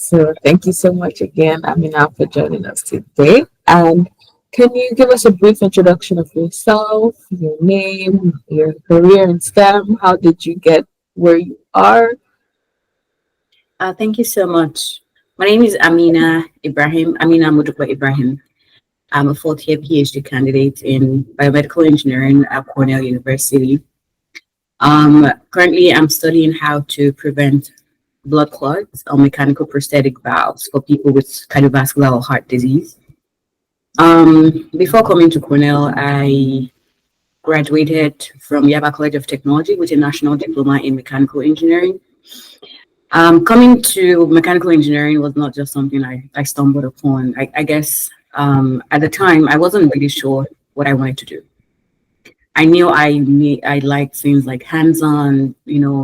So thank you so much again, Amina, for joining us today. And can you give us a brief introduction of yourself, your name, your career in STEM? How did you get where you are? Thank you so much. My name is Amina Ibrahim, Amina Mudukwa Ibrahim. I'm a fourth year PhD candidate in biomedical engineering at Cornell University. Currently, I'm studying how to prevent blood clots or mechanical prosthetic valves for people with cardiovascular or heart disease. Before coming to Cornell, I graduated from Yaba College of Technology with a national diploma in mechanical engineering. Coming to mechanical engineering was not just something I stumbled upon. I guess at the time, I wasn't really sure what I wanted to do. I knew I liked things like hands-on,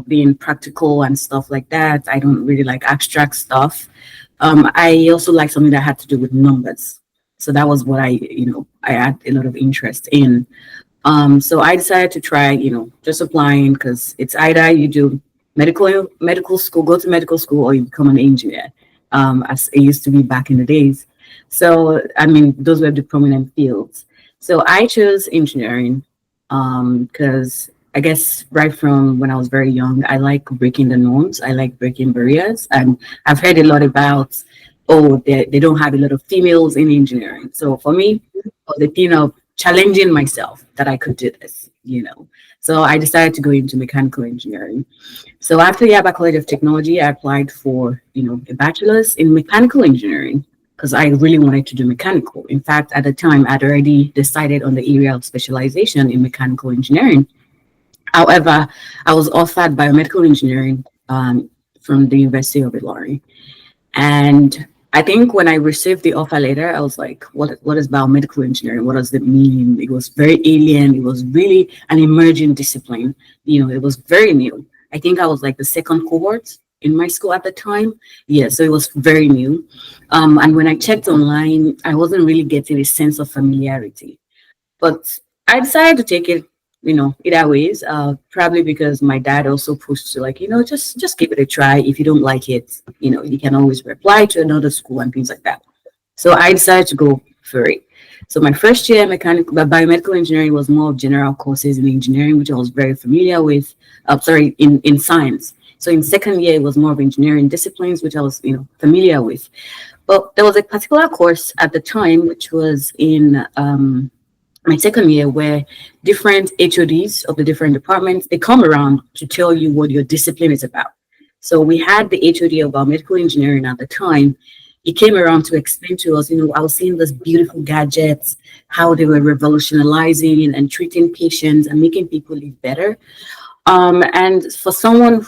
being practical and stuff like that. I don't really like abstract stuff. I also like something that had to do with numbers. So that was what I had a lot of interest in. So I decided to try, just applying because it's either you do medical school, go to medical school, or you become an engineer, as it used to be back in the days. So, I mean, those were the prominent fields. So I chose engineering because I guess right from when I was very young, I like breaking the norms. I like breaking barriers. And I've heard a lot about, oh, they don't have a lot of females in engineering. So for me, it was a thing of challenging myself that I could do this. So I decided to go into mechanical engineering. So after Yaba College of Technology, I applied for, a bachelor's in mechanical engineering because I really wanted to do mechanical. In fact, at the time, I'd already decided on the area of specialization in mechanical engineering. However, I was offered biomedical engineering from the University of Ilorin. And I think when I received the offer letter, I was like, what is biomedical engineering? What does it mean? It was very alien. It was really an emerging discipline. It was very new. I think I was like the second cohort in my school at the time. Yeah, so it was very new. And when I checked online, I wasn't really getting a sense of familiarity. But I decided to take it, either ways. Probably because my dad also pushed to like, just give it a try. If you don't like it, you can always reply to another school and things like that. So I decided to go for it. So my first year biomedical engineering was more of general courses in engineering, which I was very familiar with. In science. So in second year, it was more of engineering disciplines, which I was, familiar with. But there was a particular course at the time, which was in my second year, where different HODs of the different departments, they come around to tell you what your discipline is about. So we had the HOD of biomedical engineering at the time. He came around to explain to us, I was seeing these beautiful gadgets, how they were revolutionizing and treating patients and making people live better. And for someone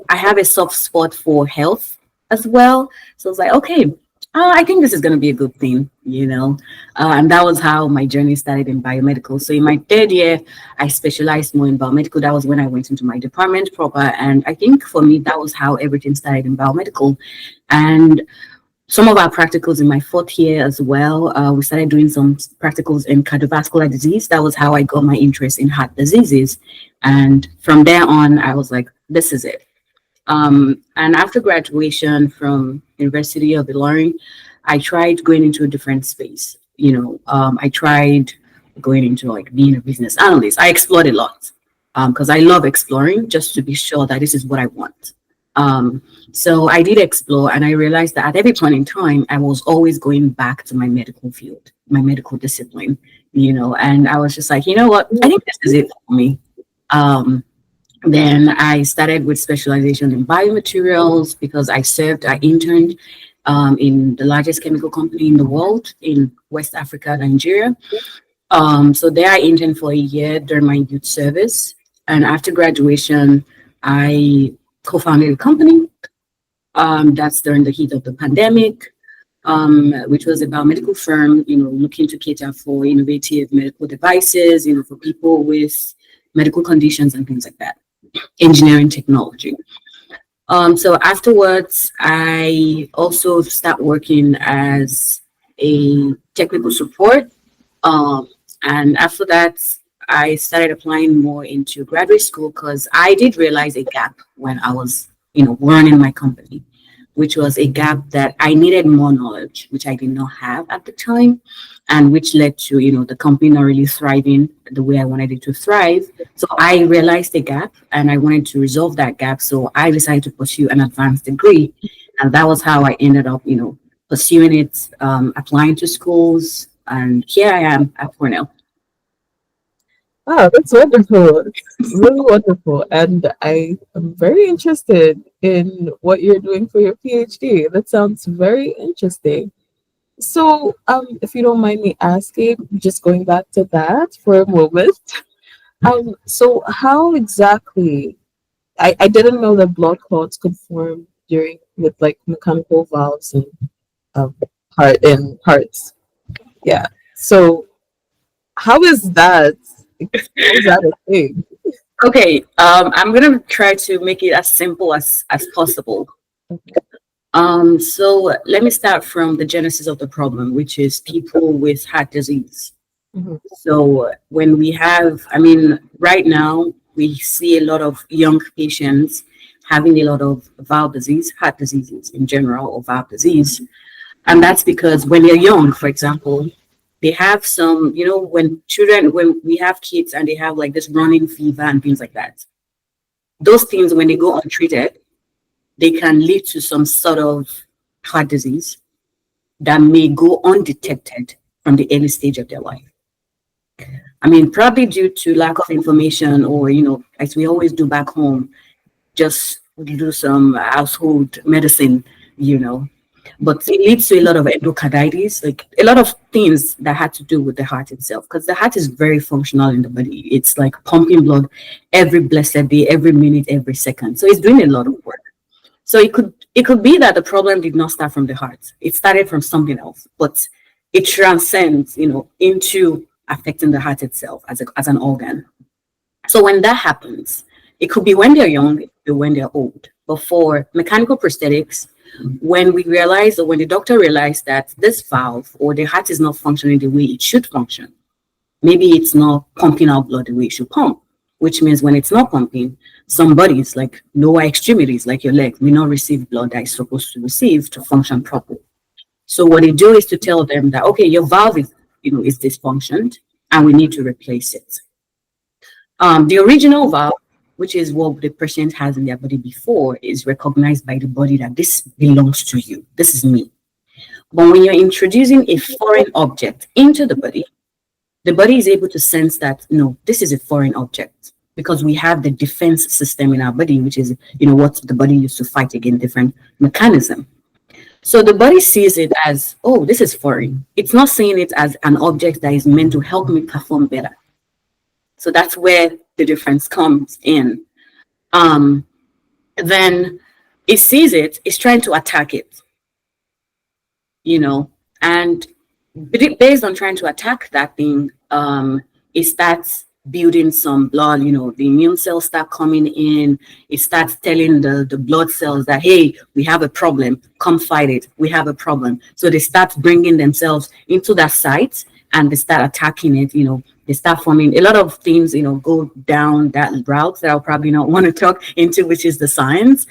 I have a soft spot for health as well. So it's like, okay, I think this is going to be a good thing, and that was how my journey started in biomedical. So in my third year, I specialized more in biomedical. That was when I went into my department proper. And I think for me, that was how everything started in biomedical. And some of our practicals in my fourth year as well, we started doing some practicals in cardiovascular disease. That was how I got my interest in heart diseases. And from there on, I was like, this is it. And after graduation from University of Ilorin, I tried going into a different space. I tried going into like being a business analyst. I explored a lot because I love exploring just to be sure that this is what I want. So I did explore, and I realized that at every point in time, I was always going back to my medical field, my medical discipline, and I was just like, you know what, I think this is it for me. Then I started with specialization in biomaterials because I interned in the largest chemical company in the world in West Africa, Nigeria. So there I interned for a year during my youth service. And after graduation, I co-founded a company that's during the heat of the pandemic, which was a biomedical firm, looking to cater for innovative medical devices, for people with medical conditions and things like that. Engineering technology. So afterwards, I also start working as a technical support. And after that, I started applying more into graduate school because I did realize a gap when I was, running my company. which was a gap that I needed more knowledge, which I did not have at the time, and which led to, the company not really thriving the way I wanted it to thrive. So I realized the gap and I wanted to resolve that gap. So I decided to pursue an advanced degree. And that was how I ended up, pursuing it, applying to schools. And here I am at Cornell. Wow, that's wonderful. It's really wonderful. And I am very interested in what you're doing for your PhD. That sounds very interesting. So, if you don't mind me asking, just going back to that for a moment, so how exactly, I didn't know that blood clots could form during with like mechanical valves and um, hearts. Yeah. So how is that? How is that a thing? Okay, I'm gonna try to make it as simple as possible. Okay. So let me start from the genesis of the problem, which is people with heart disease. Mhm. So when we have, right now we see a lot of young patients having a lot of valve disease, heart diseases in general, or valve disease. And that's because when they're young, for example, they have some, when we have kids and they have like this running fever and things like that, those things, when they go untreated, they can lead to some sort of heart disease that may go undetected from the early stage of their life. Probably due to lack of information, or, as we always do back home, just do some household medicine, you know. But it leads to a lot of endocarditis, like a lot of things that had to do with the heart itself, because the heart is very functional in the body. It's like pumping blood every blessed day, every minute, every second. So it's doing a lot of work. So it could be that the problem did not start from the heart. It started from something else, but it transcends, into affecting the heart itself as an organ. So when that happens, it could be when they're young, it could be when they're old. But for mechanical prosthetics, when we realize, or when the doctor realized that this valve or the heart is not functioning the way it should function, maybe it's not pumping out blood the way it should pump, which means when it's not pumping, some bodies, like lower extremities, like your leg, may not receive blood that it's supposed to receive to function properly. So what they do is to tell them that, okay, your valve is dysfunctioned and we need to replace it. The original valve, which is what the patient has in their body before, is recognized by the body that this belongs to you. This is me. But when you're introducing a foreign object into the body is able to sense that, no, this is a foreign object, because we have the defense system in our body, which is, what the body used to fight against different mechanism. So the body sees it as, oh, this is foreign. It's not seeing it as an object that is meant to help me perform better. So that's where the difference comes in. Then it sees it's trying to attack it, and based on trying to attack that thing, it starts building some blood, the immune cells start coming in, it starts telling the blood cells that, hey, we have a problem, come fight it, we have a problem. So they start bringing themselves into that site and they start attacking it, they start forming a lot of things, go down that route that I'll probably not want to talk into, which is the science.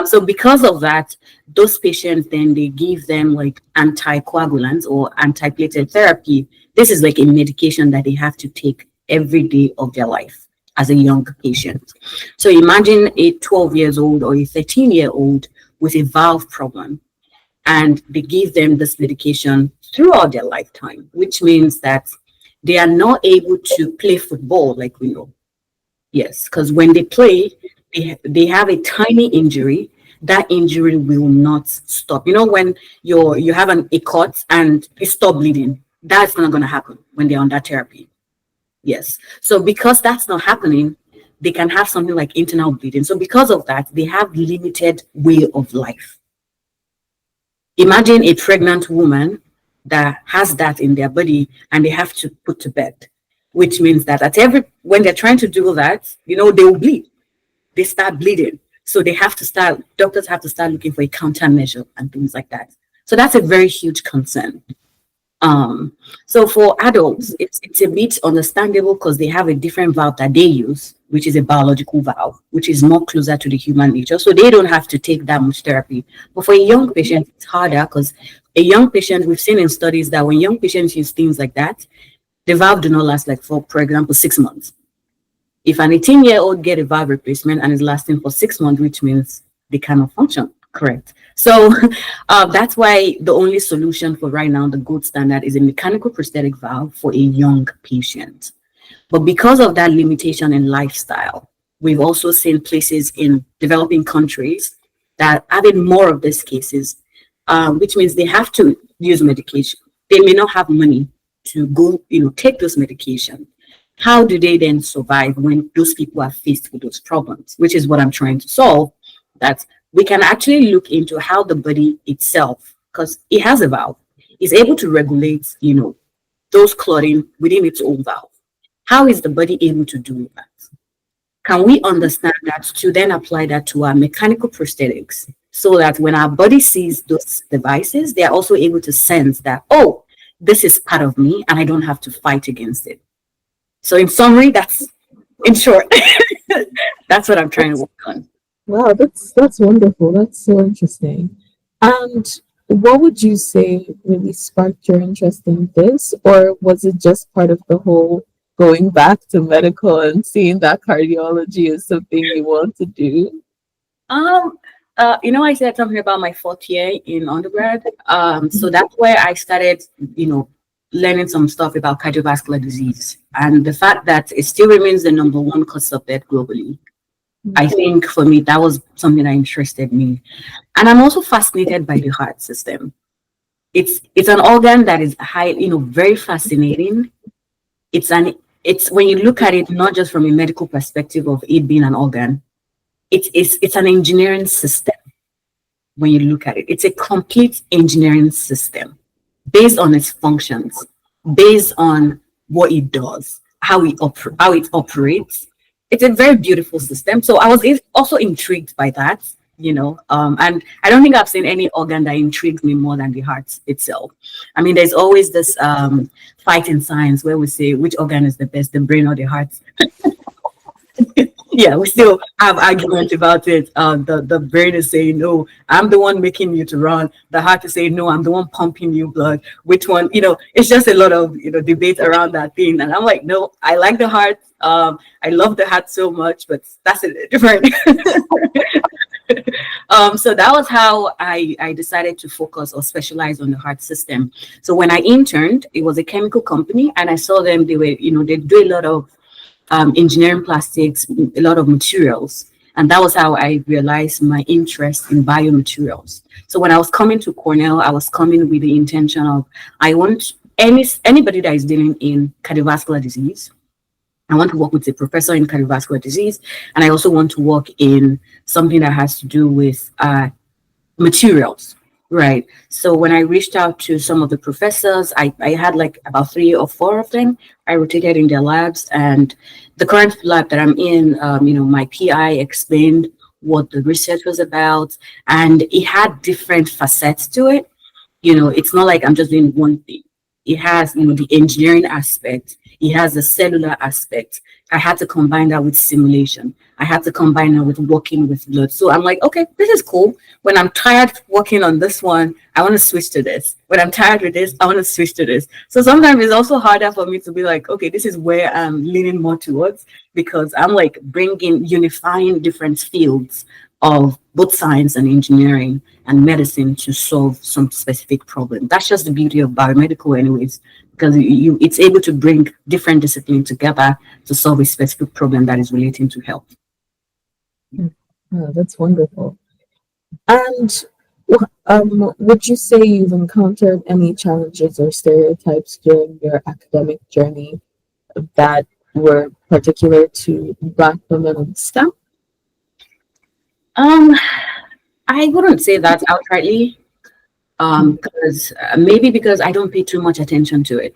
So because of that, those patients, then they give them like anticoagulants or antiplatelet therapy. This is like a medication that they have to take every day of their life as a young patient. So imagine a 12 years old or a 13-year-old with a valve problem, and they give them this medication throughout their lifetime, which means that they are not able to play football like we know. Yes, because when they play, they have a tiny injury. That injury will not stop. When you have a cut and it stop bleeding, that's not going to happen when they're on that therapy. Yes. So because that's not happening, they can have something like internal bleeding. So because of that, they have limited way of life. Imagine a pregnant woman that has that in their body and they have to put to bed, which means that when they're trying to do that, they will bleed. They start bleeding. So doctors have to start looking for a countermeasure and things like that. So that's a very huge concern. So for adults, it's a bit understandable because they have a different valve that they use, which is a biological valve, which is more closer to the human nature. So they don't have to take that much therapy. But for a young patient, it's harder because a young patient, we've seen in studies that when young patients use things like that, the valve do not last like for example, 6 months. If an 18-year-old get a valve replacement and is lasting for 6 months, which means they cannot function correct. So that's why the only solution for right now, the gold standard, is a mechanical prosthetic valve for a young patient. But because of that limitation in lifestyle, we've also seen places in developing countries that added more of these cases, which means they have to use medication. They may not have money to go, take those medications. How do they then survive when those people are faced with those problems? Which is what I'm trying to solve. That we can actually look into how the body itself, because it has a valve, is able to regulate, those clotting within its own valve. How is the body able to do that? Can we understand that to then apply that to our mechanical prosthetics so that when our body sees those devices, they are also able to sense that, oh, this is part of me and I don't have to fight against it. So in summary, that's in short, that's what I'm trying to work on. Wow, that's wonderful. That's so interesting. And what would you say really sparked your interest in this, or was it just part of the whole going back to medical and seeing that cardiology is something you want to do? I said something about my fourth year in undergrad. So that's where I started, learning some stuff about cardiovascular disease and the fact that it still remains the number one cause of death globally. I think for me, that was something that interested me. And I'm also fascinated by the heart system. It's an organ that is very fascinating. It's when you look at it, not just from a medical perspective of it being an organ, it's an engineering system. When you look at it, it's a complete engineering system based on its functions, based on what it does, how it operates. It's a very beautiful system. So I was also intrigued by that, and I don't think I've seen any organ that intrigues me more than the heart itself. I mean, there's always this fight in science where we say which organ is the best, the brain or the heart. Yeah, we still have argument about it. The brain is saying, no, I'm the one making you to run. The heart is saying, no, I'm the one pumping you blood. Which one? It's just a lot of debate around that thing. And I'm like, no, I like the heart. I love the heart so much, but that's a different. So that was how I decided to focus or specialize on the heart system. So when I interned, it was a chemical company, and I saw them. They were, they do a lot of engineering plastics, a lot of materials. And that was how I realized my interest in biomaterials. So when I was coming to Cornell, I was coming with the intention of, I want anybody that is dealing in cardiovascular disease. I want to work with a professor in cardiovascular disease. And I also want to work in something that has to do with materials. Right. So when I reached out to some of the professors, I had like about 3 or 4 of them. I rotated in their labs, and the current lab that I'm in, my PI explained what the research was about, and it had different facets to it. It's not like I'm just doing one thing. It has, the engineering aspect. It has the cellular aspect. I had to combine that with simulation. I had to combine that with working with blood. So I'm like, okay, this is cool. When I'm tired working on this one, I want to switch to this. When I'm tired with this, I want to switch to this. So sometimes it's also harder for me to be like, okay, this is where I'm leaning more towards, because I'm like unifying different fields of both science and engineering and medicine to solve some specific problem. That's just the beauty of biomedical anyways, because it's able to bring different disciplines together to solve a specific problem that is relating to health. Oh, that's wonderful. And would you say you've encountered any challenges or stereotypes during your academic journey that were particular to Black women in STEM? I wouldn't say that outrightly, because maybe because I don't pay too much attention to it.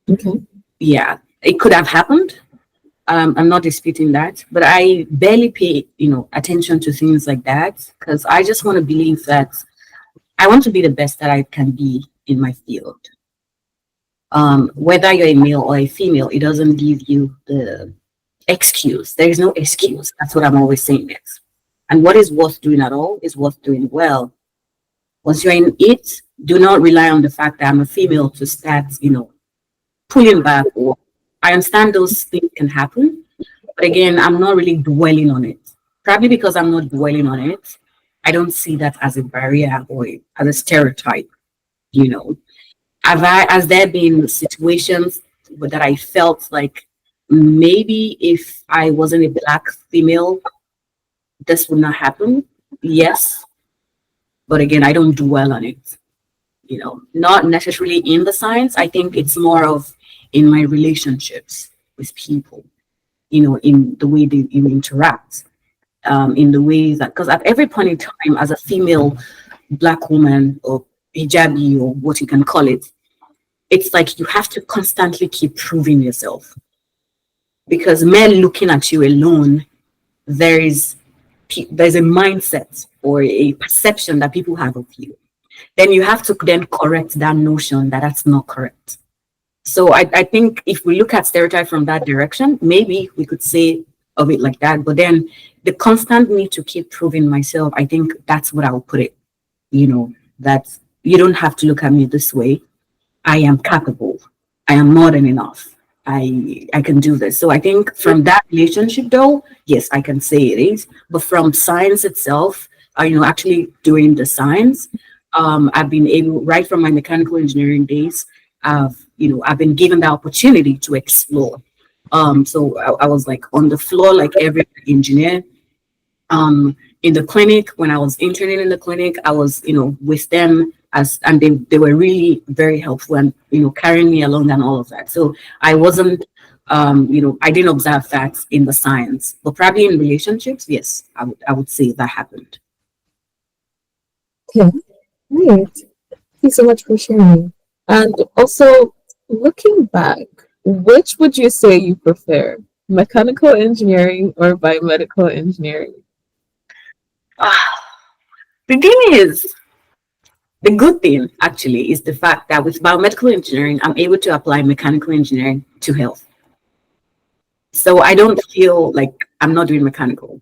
Okay. Yeah, it could have happened. I'm not disputing that, but I barely pay, attention to things like that, because I just want to believe that I want to be the best that I can be in my field. Whether you're a male or a female, it doesn't give you the excuse. There is no excuse. That's what I'm always saying next. And what is worth doing at all is worth doing well. Once you're in it, do not rely on the fact that I'm a female to start, pulling back. Or I understand those things can happen, but again, I'm not really dwelling on it. Probably because I'm not dwelling on it, I don't see that as a barrier or as a stereotype. Has there been situations that I felt like maybe if I wasn't a Black female, this would not happen? Yes. But again, I don't dwell on it, not necessarily in the science. I think it's more of in my relationships with people, in the way they interact, in the ways that, because at every point in time, as a female Black woman or hijabi or what you can call it, it's like you have to constantly keep proving yourself. Because men looking at you alone, there's a mindset or a perception that people have of you. Then you have to then correct that notion that that's not correct. So I think if we look at stereotype from that direction, maybe we could say of it like that. But then the constant need to keep proving myself, I think that's what I would put it. That you don't have to look at me this way. I am capable. I am more than enough. I can do this. So I think from that relationship, though, yes, I can say it is. But from science itself, actually doing the science, I've been able, right from my mechanical engineering days, I've been given the opportunity to explore. So I was like on the floor, like every engineer. In the clinic, when I was interning in the clinic, I was, with them and they were really very helpful and, carrying me along and all of that. So I wasn't, I didn't observe that in the science, but probably in relationships, yes, I would say that happened. Okay, great. Thank you so much for sharing. And also, looking back, which would you say you prefer, mechanical engineering or biomedical engineering? The thing is, the good thing actually is the fact that with biomedical engineering, I'm able to apply mechanical engineering to health. So I don't feel like I'm not doing mechanical.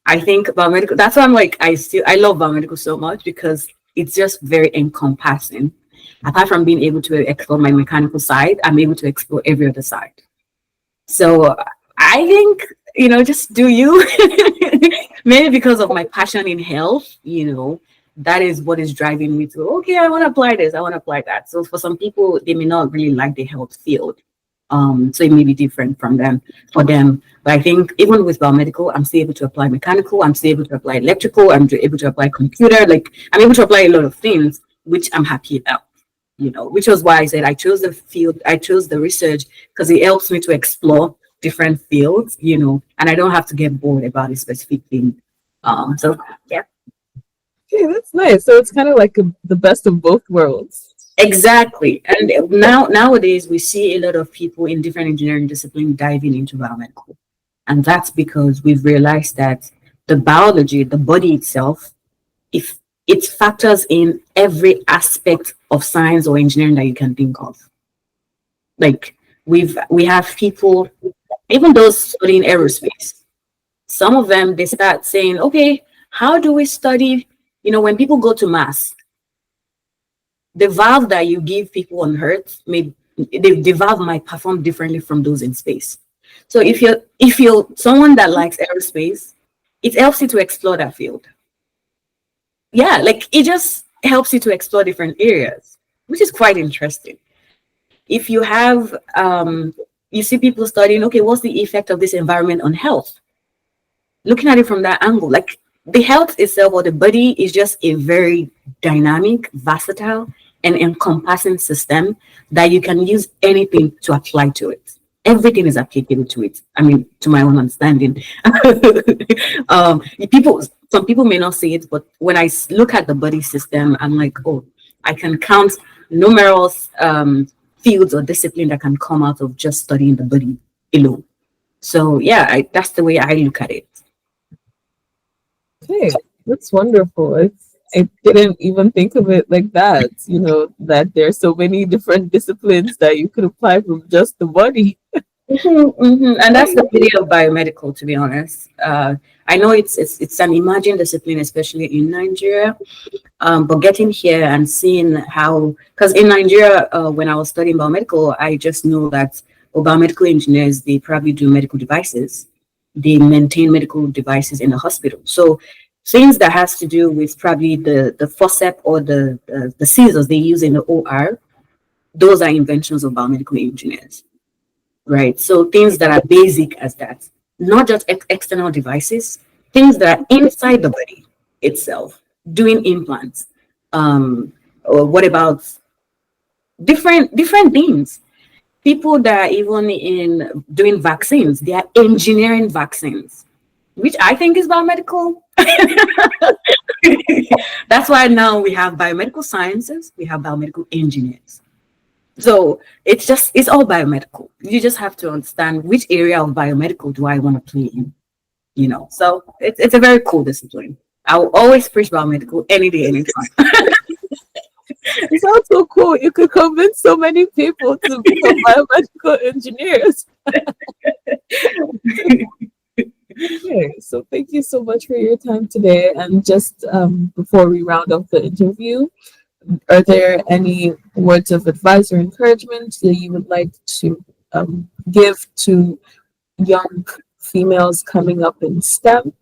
I think biomedical, that's why I'm like, I love biomedical so much because it's just very encompassing. Apart from being able to explore my mechanical side, I'm able to explore every other side. So I think, just do you. Maybe because of my passion in health, that is what is driving me to, okay, I want to apply this, I want to apply that. So for some people, they may not really like the health field. So it may be different for them. But I think even with biomedical, I'm still able to apply mechanical, I'm still able to apply electrical, I'm able to apply computer, like I'm able to apply a lot of things, which I'm happy about, which was why I said I chose the field, I chose the research because it helps me to explore different fields, and I don't have to get bored about a specific thing. So yeah. Okay, that's nice. So it's kind of like the best of both worlds. Exactly. And nowadays we see a lot of people in different engineering disciplines diving into biomedical. And that's because we've realized that the biology, the body itself, if it factors in every aspect of science or engineering that you can think of. Like we have people, even those studying aerospace, some of them, they start saying, okay, how do we study, when people go to mass, the valve that you give people on Earth, the valve might perform differently from those in space. So if you're someone that likes aerospace, it helps you to explore that field. Yeah, like it just helps you to explore different areas, which is quite interesting. If you have, you see people studying, okay, what's the effect of this environment on health? Looking at it from that angle, like the health itself or the body is just a very dynamic, versatile, and encompassing system that you can use anything to apply to it. Everything is applicable to it. I mean, to my own understanding. Some people may not see it, but when I look at the body system, I'm like, oh, I can count numerous fields or discipline that can come out of just studying the body alone. So yeah, that's the way I look at it. Okay, that's wonderful. I didn't even think of it like that, that there's so many different disciplines that you could apply from just the body. And that's the beauty of biomedical, to be honest. I know it's an emerging discipline, especially in Nigeria. But getting here and seeing how, because in Nigeria, when I was studying biomedical, I just know that biomedical engineers, they probably do medical devices. They maintain medical devices in the hospital. So things that has to do with probably the forceps or the scissors they use in the OR, those are inventions of biomedical engineers, right? So things that are basic as that, not just external devices, things that are inside the body itself, doing implants. Or what about different things? People that are even in doing vaccines, they are engineering vaccines, which I think is biomedical. That's why now we have biomedical sciences, we have biomedical engineers. So it's all biomedical. You just have to understand which area of biomedical do I want to play in, So it's a very cool discipline. I will always preach biomedical any day, anytime. It sounds so cool. You could convince so many people to become biomedical engineers. Okay, so thank you so much for your time today. And just before we round off the interview, are there any words of advice or encouragement that you would like to give to young females coming up in STEM?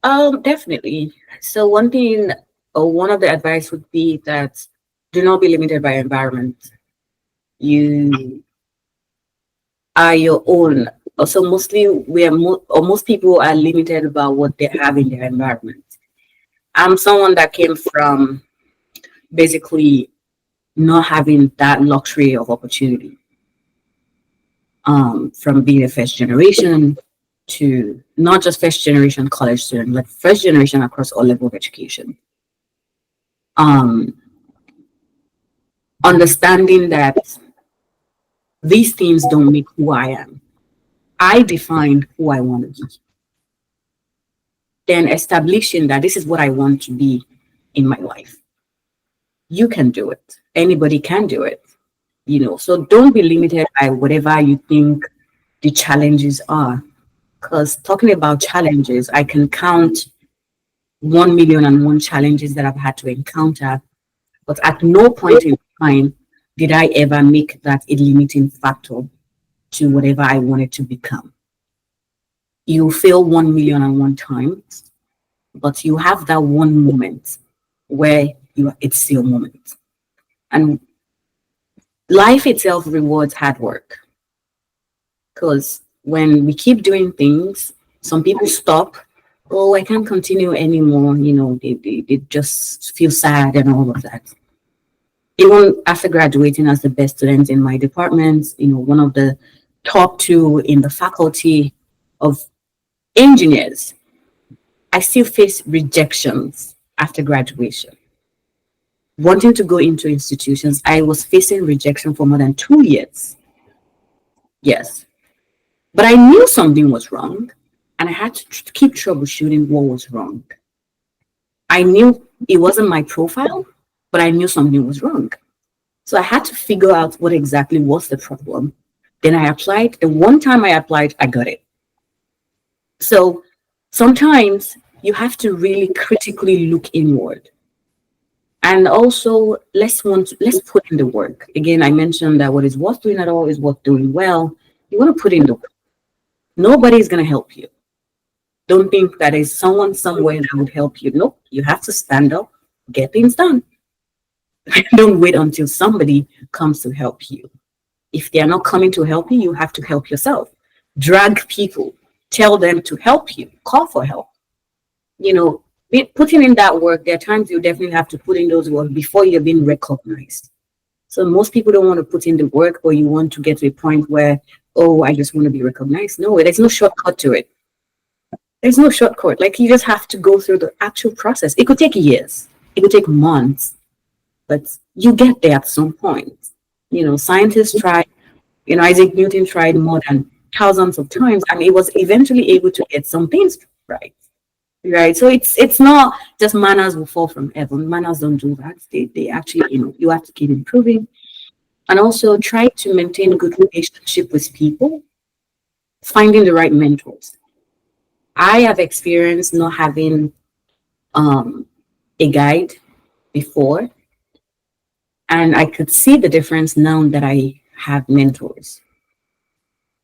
Definitely. So one thing, or one of the advice would be that do not be limited by environment. You are your own. So mostly most people are limited by what they have in their environment. I'm someone that came from basically not having that luxury of opportunity. From being a first generation to not just first generation college student, but first generation across all level of education. Understanding that these things don't make who I am. I defined who I want to be. Then establishing that this is what I want to be in my life. You can do it. Anybody can do it. So don't be limited by whatever you think the challenges are. Because talking about challenges, I can count 1,000,001 challenges that I've had to encounter, but at no point in time did I ever make that a limiting factor to whatever I wanted to become. You fail 1,000,001 times, but you have that one moment where it's your moment. And life itself rewards hard work. Because when we keep doing things, some people stop. Oh, I can't continue anymore. They just feel sad and all of that. Even after graduating as the best student in my department, one of the top 2 in the faculty of engineers, I still face rejections after graduation. Wanting to go into institutions, I was facing rejection for more than 2 years. Yes. But I knew something was wrong, and I had to keep troubleshooting what was wrong. I knew it wasn't my profile, but I knew something was wrong. So I had to figure out what exactly was the problem. Then I applied. The one time I applied, I got it. So sometimes you have to really critically look inward. And also, let's put in the work. Again, I mentioned that what is worth doing at all is worth doing well. You want to put in the work. Nobody is going to help you. Don't think that there's someone somewhere that would help you. Nope, you have to stand up, get things done. Don't wait until somebody comes to help you. If they are not coming to help you, you have to help yourself. Drag people, tell them to help you, call for help. Putting in that work, there are times you definitely have to put in those work before you're being recognized. So most people don't want to put in the work, or you want to get to a point where, oh, I just want to be recognized. No, there's no shortcut to it. There's no shortcut. Like, you just have to go through the actual process. It could take years. It could take months. But you get there at some point. Scientists tried, Isaac Newton tried more than thousands of times, and he was eventually able to get some things right. right? So it's not just manners will fall from heaven. Manners don't do that. They actually, you have to keep improving, and also try to maintain good relationship with people, finding the right mentors. I have experienced not having um, a guide before, and I could see the difference now that I have mentors.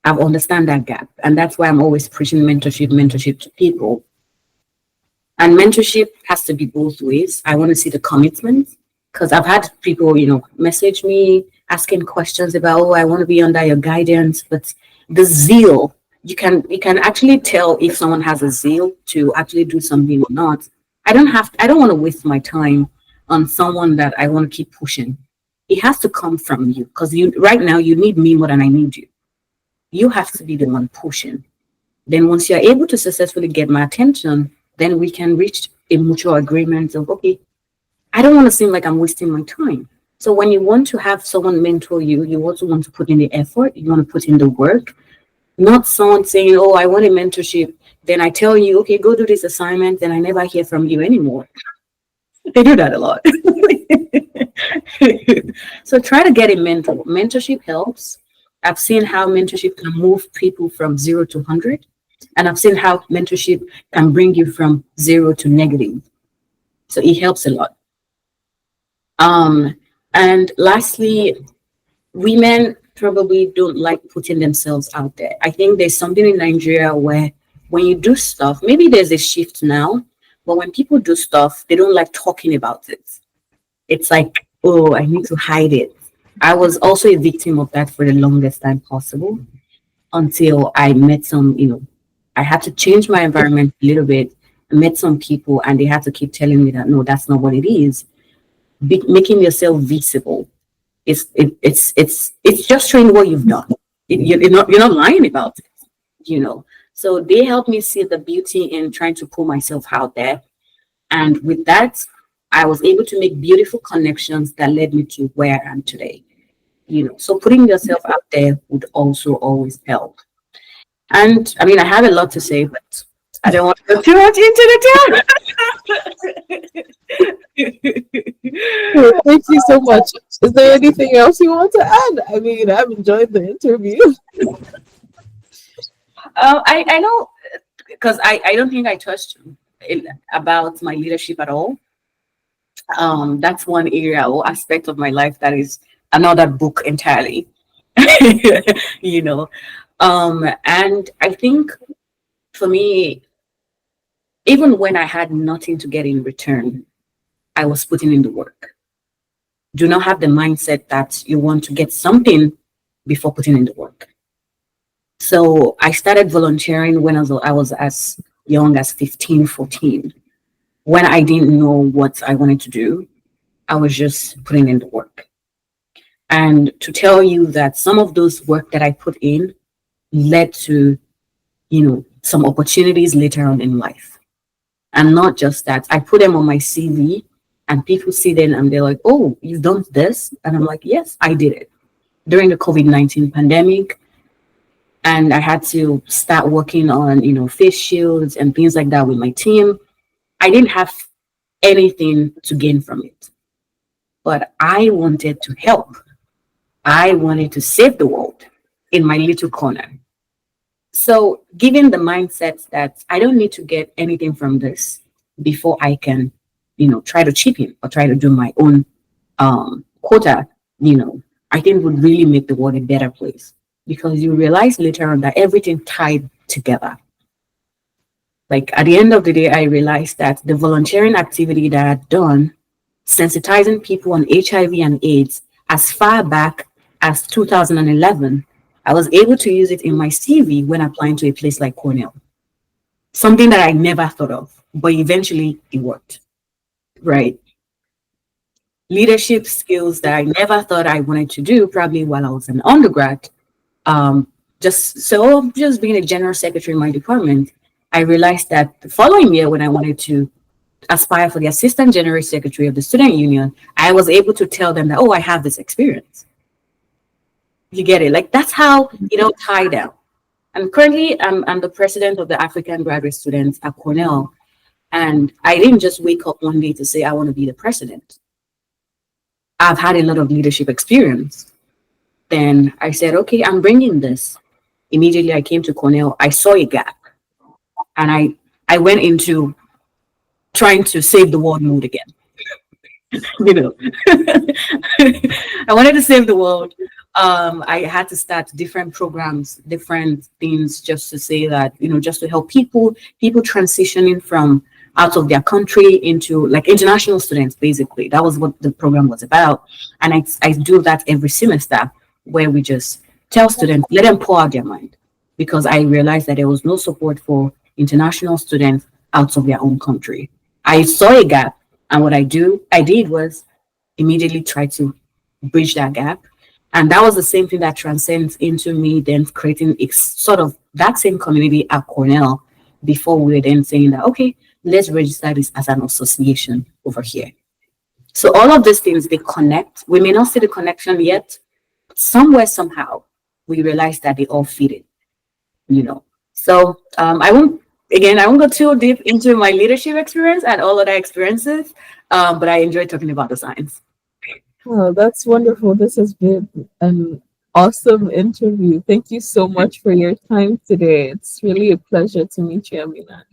I've understand that gap, and that's why I'm always preaching mentorship to people. And mentorship has to be both ways. I want to see the commitment because I've had people, message me asking questions about, oh, I want to be under your guidance, but the zeal, you can actually tell if someone has a zeal to actually do something or not. I don't want to waste my time on someone that I want to keep pushing. It has to come from you because you right now you need me more than I need you. You have to be the one pushing. Then once you're able to successfully get my attention, then we can reach a mutual agreement of, okay, I don't want to seem like I'm wasting my time. So when you want to have someone mentor you, you also want to put in the effort, you want to put in the work, not someone saying, oh, I want a mentorship. Then I tell you, okay, go do this assignment. Then I never hear from you anymore. They do that a lot. So try to get a mentor. Mentorship helps. I've seen how mentorship can move people from 0 to 100. And I've seen how mentorship can bring you from 0 to negative. So it helps a lot. And lastly, women probably don't like putting themselves out there. I think there's something in Nigeria where when you do stuff, maybe there's a shift now, but when people do stuff, they don't like talking about it. It's like, oh, I need to hide it. I was also a victim of that for the longest time possible until I met some, I had to change my environment a little bit. I met some people and they had to keep telling me that, no, that's not what it is. Making yourself visible. It's just showing what you've done. You're not lying about it. So they helped me see the beauty in trying to pull myself out there. And with that, I was able to make beautiful connections that led me to where I am today. So putting yourself out there would also always help. And I mean, I have a lot to say, but I don't want to go too much into Well, the thank you so much. Is there anything else you want to add? I mean, I've enjoyed the interview. I know because I don't think I touched about my leadership at all. That's one area or aspect of my life that is another book entirely. you know. And I think for me, even when I had nothing to get in return, I was putting in the work. Do not have the mindset that you want to get something before putting in the work. So I started volunteering when I was as young as 15, 14. When I didn't know what I wanted to do, I was just putting in the work. And to tell you that some of those work that I put in led to, some opportunities later on in life. And not just that, I put them on my CV and people see them and they're like, oh, you've done this? And I'm like, yes, I did it. During the COVID-19 pandemic, and I had to start working on, face shields and things like that with my team. I didn't have anything to gain from it, but I wanted to help. I wanted to save the world in my little corner. So, given the mindset that I don't need to get anything from this before I can, try to chip in or try to do my own quota, I think would really make the world a better place because you realize later on that everything tied together. Like at the end of the day, I realized that the volunteering activity that I'd done, sensitizing people on HIV and AIDS as far back as 2011, I was able to use it in my CV when applying to a place like Cornell. Something that I never thought of, but eventually it worked, right? Leadership skills that I never thought I wanted to do, probably while I was an undergrad. Um, just being a general secretary in my department, I realized that the following year when I wanted to aspire for the assistant general secretary of the student union, I was able to tell them that, oh, I have this experience. You get it? Like that's how, tie down. And currently I'm the president of the African graduate students at Cornell. And I didn't just wake up one day to say, I want to be the president. I've had a lot of leadership experience. Then I said, okay, I'm bringing this. Immediately I came to Cornell, I saw a gap, and I went into trying to save the world mode again. You know, I wanted to save the world. I had to start different programs, different things, just to say that, just to help people transitioning from out of their country into like international students. Basically, that was what the program was about. And I do that every semester, where we just tell students, let them pour out their mind, because I realized that there was no support for international students out of their own country. I saw a gap, and what I did was immediately try to bridge that gap. And that was the same thing that transcends into me then creating sort of that same community at Cornell, before we were then saying that, okay, let's register this as an association over here. So all of these things, they connect. We may not see the connection yet. Somewhere, somehow, we realize that they all fit it. So I won't go too deep into my leadership experience and all other experiences, but I enjoy talking about the science. Oh, that's wonderful. This has been an awesome interview. Thank you so much for your time today. It's really a pleasure to meet you, Amina.